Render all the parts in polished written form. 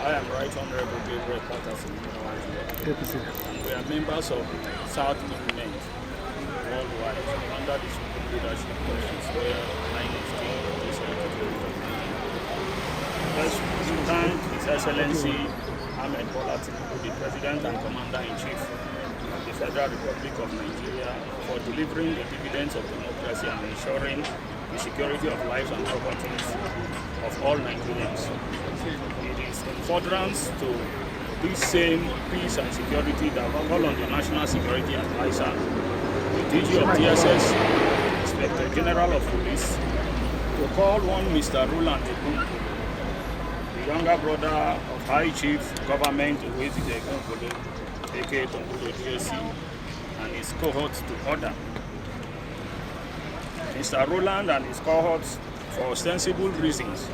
I am Right Honorable Gabriel Patterson. We are members of South Movement worldwide under the Supreme Leadership of His Royal Highness King of the Let's thank His Excellency Ahmed Bola Tinubu, the President and Commander-in-Chief of the Federal Republic of Nigeria, for delivering the dividends of democracy and ensuring the security of lives and properties of all Nigerians. It is in furtherance to this same peace and security that we call on the National Security Advisor, the DG of DSS, Inspector General of Police, to call on Mr. Roland Ekun, the younger brother of High Chief Government Uwezide Ekun, aka Tongulo GSC, and his cohorts to order. Mr. Roland and his cohorts, for ostensible reasons,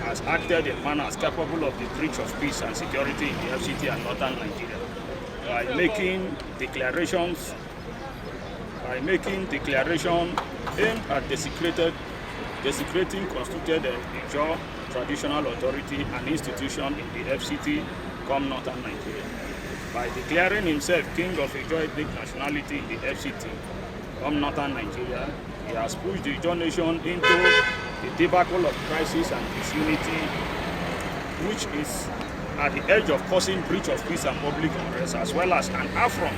has acted in manners capable of the breach of peace and security in the FCT and northern Nigeria by making declarations aimed at desecrating constituted Ijaw traditional authority and institution in the FCT, come northern Nigeria. By declaring himself king of Ijaw ethnic nationality in the FCT, come northern Nigeria, he has pushed the Ijaw nation into the debacle of crisis and disunity, which is at the edge of causing breach of peace and public unrest, as well as an affront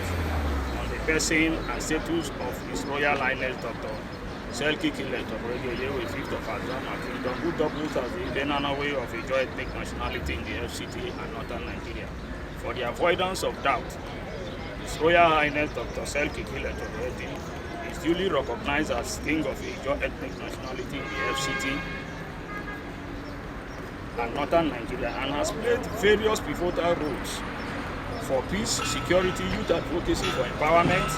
on the person and status of His Royal Highness Dr. Selki Kileto, with 5th of Azama Kingdom, who doubles as the Ibenana way of Ijaw ethnic nationality in the FCT and northern Nigeria. For the avoidance of doubt, His Royal Highness Dr. Selki Kileto is duly recognized as King of Ijaw ethnic nationality in the FCT and northern Nigeria, and has played various pivotal roles for peace, security, youth advocacy for empowerment,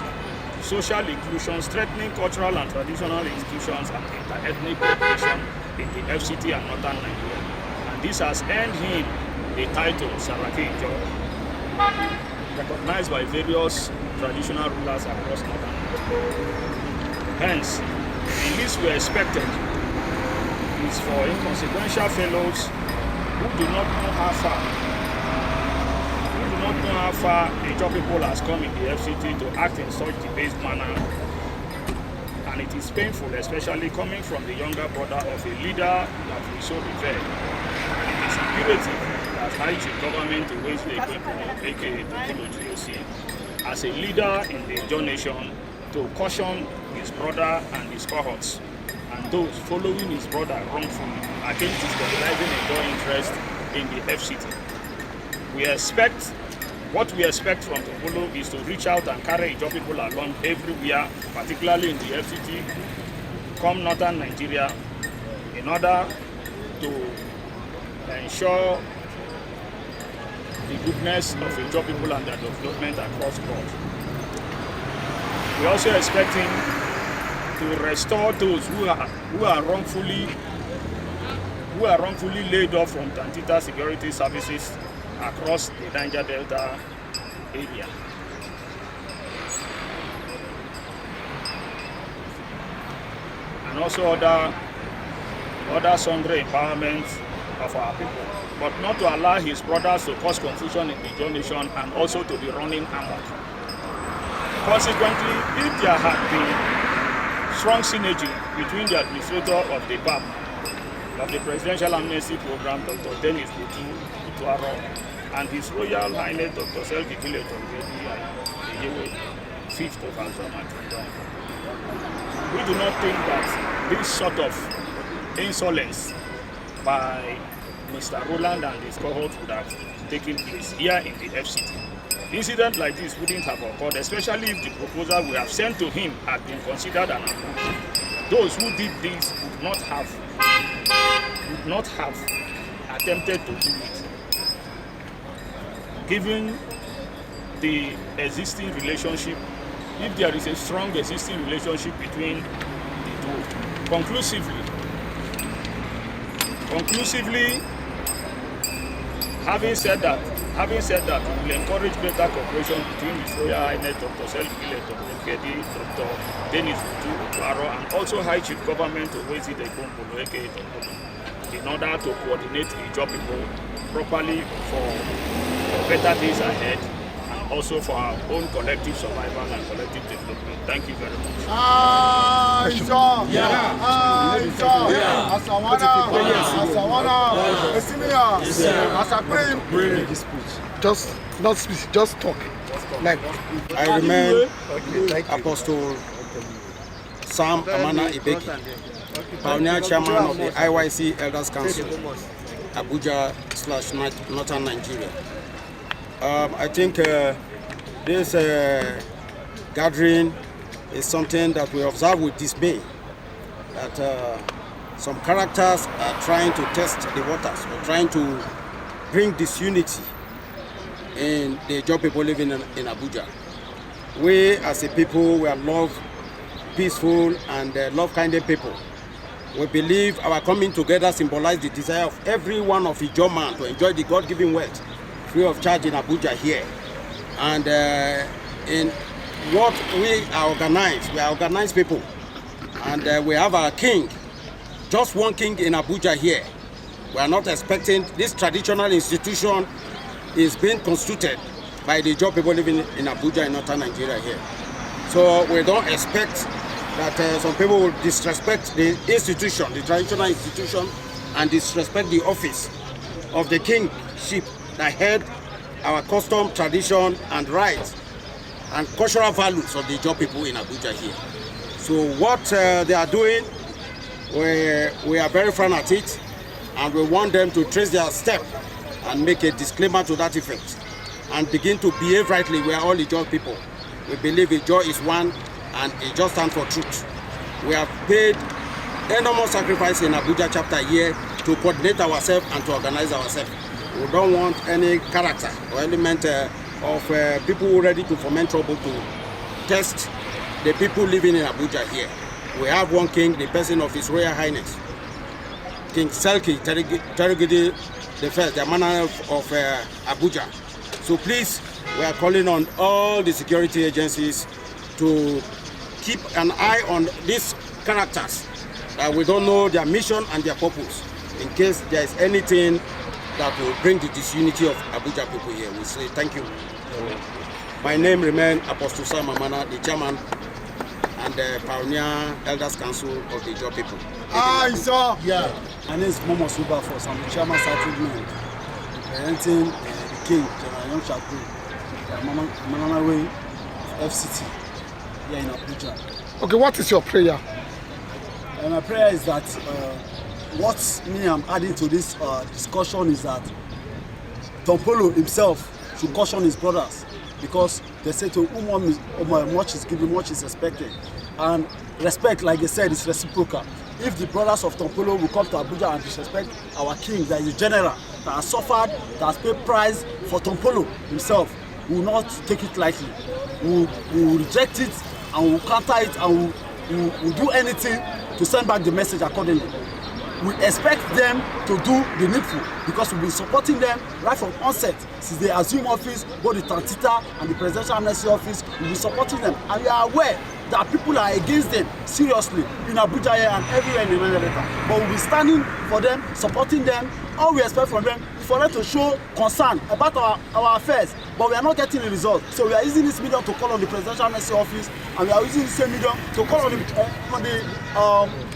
social inclusion, strengthening cultural and traditional institutions, and inter-ethnic cooperation in the FCT and northern Nigeria. And this has earned him the title Saraki Ijaw, recognized by various traditional rulers across northern Nigeria. Hence, the least we expected is for inconsequential fellows who do not know how far the Ijaw people has come in the FCT to act in such debased manner. And it is painful, especially coming from the younger brother of a leader that we so revere. And it is imperative that High Chief Government Uwezide Ekun, aka Tongulo GSC, as a leader in the Ijaw nation, to caution his brother and his cohorts and those following his brother wrongfully against destabilizing Ijaw interest in the FCT. What we expect from Tongulo is to reach out and carry Ijaw people along everywhere, particularly in the FCT, come northern Nigeria, in order to ensure the goodness of Ijaw people and their development across the board. We also expect him to restore those who are wrongfully laid off from Tantita security services across the Niger Delta area. And also other sundry empowerment of our people, but not to allow his brothers to cause confusion in the Ijaw nation and also to be running amok. Consequently, if there had been strong synergy between the administrator of the PAP, of the Presidential Amnesty Program, Dr. Dennis Butuaro, and His Royal Highness Dr. Selki Kileto, 5th of Azama Kingdom, we do not think that this sort of insolence by Mr. Roland and his cohorts would have taken place here in the FCT. Incident like this wouldn't have occurred, especially if the proposal we have sent to him had been considered and approved. Those who did this would not have attempted to do it, given the existing relationship. If there is a strong existing relationship between the two, conclusively, having said that, we will encourage greater cooperation between His Royal Highness Dr. Selki Kileto, Dr. Dennis Butuaro, and also High Chief Government Uwezide Ekun, in order to coordinate the Ijaw people properly for better days ahead, and also for our own collective survival and collective development. Thank you very much. Ijaw. Not speak, just talk. Like I remain Apostle Sam Amana Ibeki, pioneer chairman of the IYC Elders Council, Abuja/Northern Nigeria. I think this gathering is something that we observe with dismay, that some characters are trying to test the waters, or trying to bring disunity in the Ijaw people living in Abuja. We as a people, we are love, peaceful and love-kinded people. We believe our coming together symbolizes the desire of every one of Ijaw man to enjoy the God-given wealth free of charge in Abuja here. And in what we are organized people. And we have our king, just one king in Abuja here. We are not expecting this traditional institution is being constituted by the Ijaw people living in Abuja in Northern Nigeria here. So we don't expect that some people will disrespect the institution, the traditional institution, and disrespect the office of the kingship that held our custom, tradition, and rights and cultural values of the Ijaw people in Abuja here. So what they are doing, we are very frown at it, and we want them to trace their step and make a disclaimer to that effect and begin to behave rightly. We are all Ijaw people. We believe Ijaw is one and Ijaw stands for truth. We have paid enormous sacrifice in Abuja chapter here to coordinate ourselves and to organize ourselves. We don't want any character or element of people who are ready to foment trouble to test the people living in Abuja here. We have one king, the person of His Royal Highness, King Selki Terigidi the first, the manor of Abuja. So please, we are calling on all the security agencies to keep an eye on these characters. We don't know their mission and their purpose. In case there is anything that will bring the disunity of Abuja people here, we say thank you. My name remains Apostle Sam Amana, the chairman and the pioneer Elders Council of the Ijaw people. Ijaw. Yeah. My name is Momo Suba Force. I'm the chairman settlement representing the king, General Shaku, Manana Way, FCT, here in Abuja. Okay, what is your prayer? My prayer is that what I'm adding to this discussion is that Tompolo himself should caution his brothers, because they say to whom much is given, much is expected. And respect, like they said, is reciprocal. If the brothers of Tompolo will come to Abuja and disrespect our king, that is a general, that has suffered, that has paid price for Tompolo himself, we will not take it lightly. We will reject it and we will counter it, and we will do anything to send back the message accordingly. We expect them to do the needful, because we've been supporting them right from onset. Since they assume office, both the Tantita and the Presidential Amnesty Office, we've been supporting them. And we are aware that people are against them seriously in Abuja here and everywhere in the Nigeria Delta. But we'll be standing for them, supporting them. All we expect from them is for them to show concern about our affairs. But we are not getting the result. So we are using this medium to call on the Presidential Amnesty Office, and we are using the same medium to call on the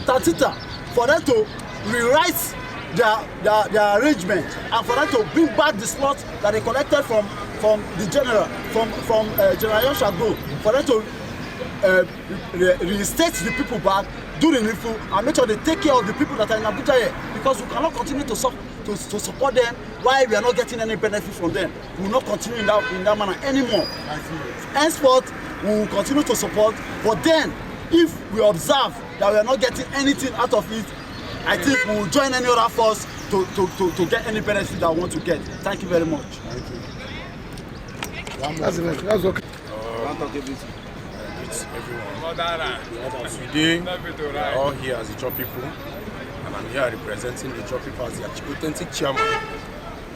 Tantita for them to rewrite their arrangement, and for them to bring back the slots that they collected from the general, from General Shago, for them to reinstate the people back, do the needful, and make sure they take care of the people that are in Abuja here, because we cannot continue to support them while we are not getting any benefit from them. We will not continue in that manner anymore. Henceforth, we will continue to support, but then if we observe that we are not getting anything out of it, I think we will join any other force to get any benefit that we want to get. Thank you very much. Thank you. That's okay. It's everyone. Today, we are all here as Ijaw people, and I'm here representing the Ijaw people as the authentic chairman.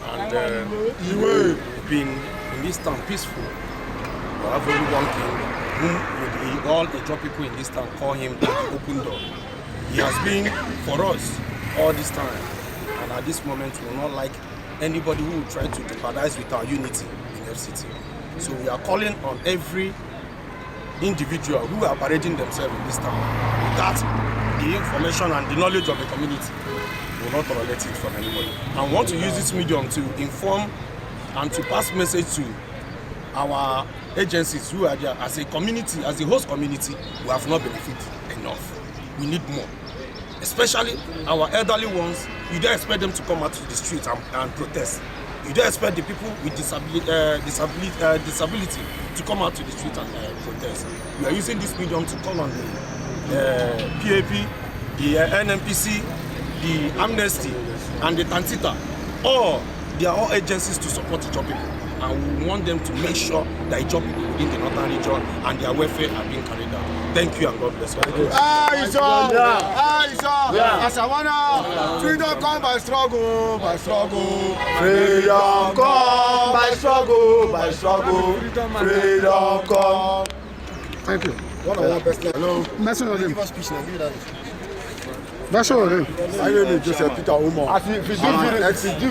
And we've been in this town peaceful. We have only one king, whom all the Ijaw people in this town call him the open door. He has been for us all this time, and at this moment we will not like anybody who will try to jeopardize with our unity in FCT. So we are calling on every individual who are parading themselves in this town without the information and the knowledge of the community. We will not tolerate it from anybody. And want to use this medium to inform and to pass message to our agencies who are there as a community, as a host community, we have not benefited enough. We need more. Especially our elderly ones, you don't expect them to come out to the streets and protest. You don't expect the people with disability to come out to the street and protest. We are using this medium to call on the PAP, the NMPC, the Amnesty, and the Tantita. They are all agencies to support the job people. And we want them to make sure that the job people within the northern region and their welfare are being carried out. Thank you and God bless you. Ijaw! Ijaw! Asawana! Freedom come by struggle, by struggle. Freedom come by struggle, by struggle. Freedom come. Thank you. Hello. Mention your name. Give us speech now. Give that. Mention your name. My name is Joseph Peter Omo. If you do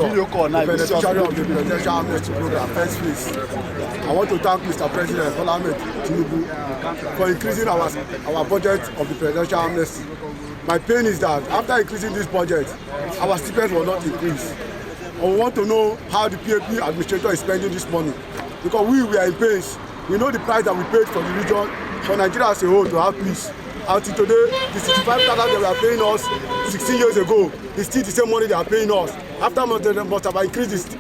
video call now, the beneficiary of the Presidential Amnesty Program, first place. I want to thank Mr. President Bola Ahmed Tinubu for increasing our budget of the Presidential Amnesty. My pain is that after increasing this budget, our stipends will not increase. And we want to know how the PAP administrator is spending this money. Because we are in pain. We know the price that we paid for the region, for Nigeria as a whole to have peace. Until today, the 65,000 they were paying us 16 years ago is still the same money they are paying us. After they must have increased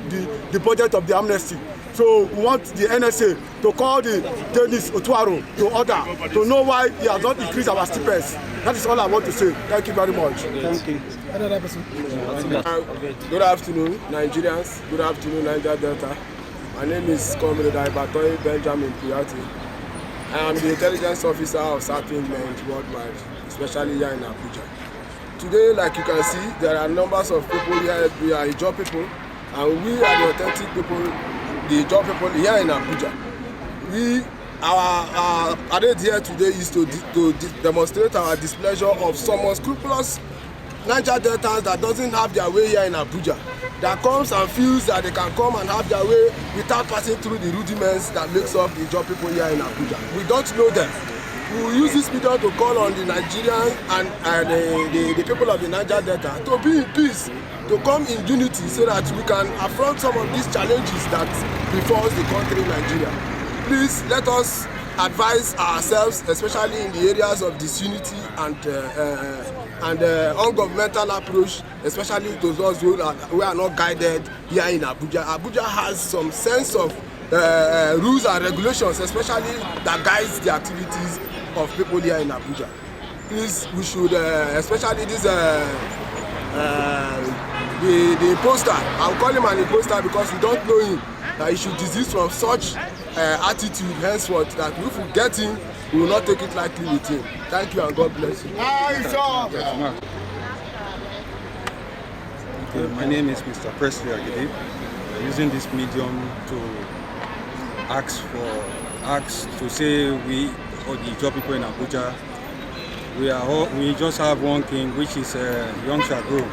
the budget of the amnesty. So we want the NSA to call the Dennis Otuaro to order to know why he has not increased our stipends. That is all I want to say. Thank you very much. Thank you. Another person. Good afternoon, Nigerians. Good afternoon, Niger Delta. My name is Comrade Ibatoye Benjamin Piati. I am the intelligence officer of certain men worldwide, especially here in Abuja. Today, like you can see, there are numbers of people here. We are Ijaw people, and we are the authentic people, the Ijaw people here in Abuja. Our parade here today is to demonstrate our displeasure of some unscrupulous Niger Deltans that doesn't have their way here in Abuja, that comes and feels that they can come and have their way without passing through the rudiments that makes up the Ijaw people here in Abuja. We don't know them. We will use this medium to call on the Nigerians and the people of the Niger Delta to be in peace, to come in unity so that we can affront some of these challenges that befalls the country Nigeria. Please let us advise ourselves, especially in the areas of disunity and ungovernmental approach, especially to those who are not guided here in Abuja. Abuja has some sense of rules and regulations, especially that guides the activities of people here in Abuja. Please, we should, especially this, the imposter, I'll call him an imposter because we don't know him, that he should desist from such attitude henceforth, that if we get him, we will not take it lightly with him. Thank you and God bless you. Okay, my name is Mr. Presley Agidi. We're using this medium to ask to say we, or the Ijaw people in Abuja, we just have one king, which is Young shall grow.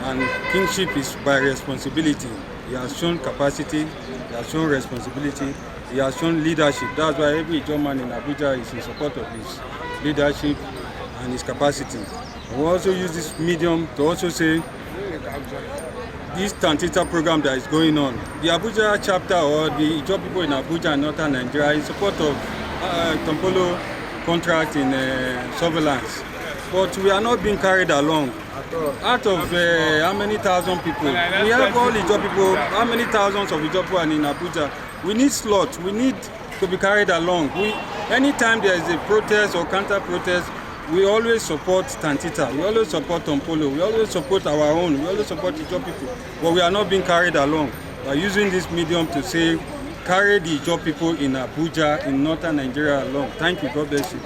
And kingship is by responsibility. He has shown capacity, he has shown responsibility, he has shown leadership. That's why every Ijaw man in Abuja is in support of his leadership and his capacity. We also use this medium to also say this Tantita program that is going on. The Abuja chapter or the Ijaw people in Abuja and northern Nigeria in support of Tompolo contract in surveillance. But we are not being carried along. Out of how many thousand people? We have all Ijaw people, how many thousands of Ijaw people are in Abuja? We need slots, we need to be carried along. Anytime there is a protest or counter-protest, we always support Tantita, we always support Tompolo, we always support our own, we always support Ijaw people. But we are not being carried along. We are using this medium to say, carry the Ijaw people in Abuja, in northern Nigeria along. Thank you, God bless you.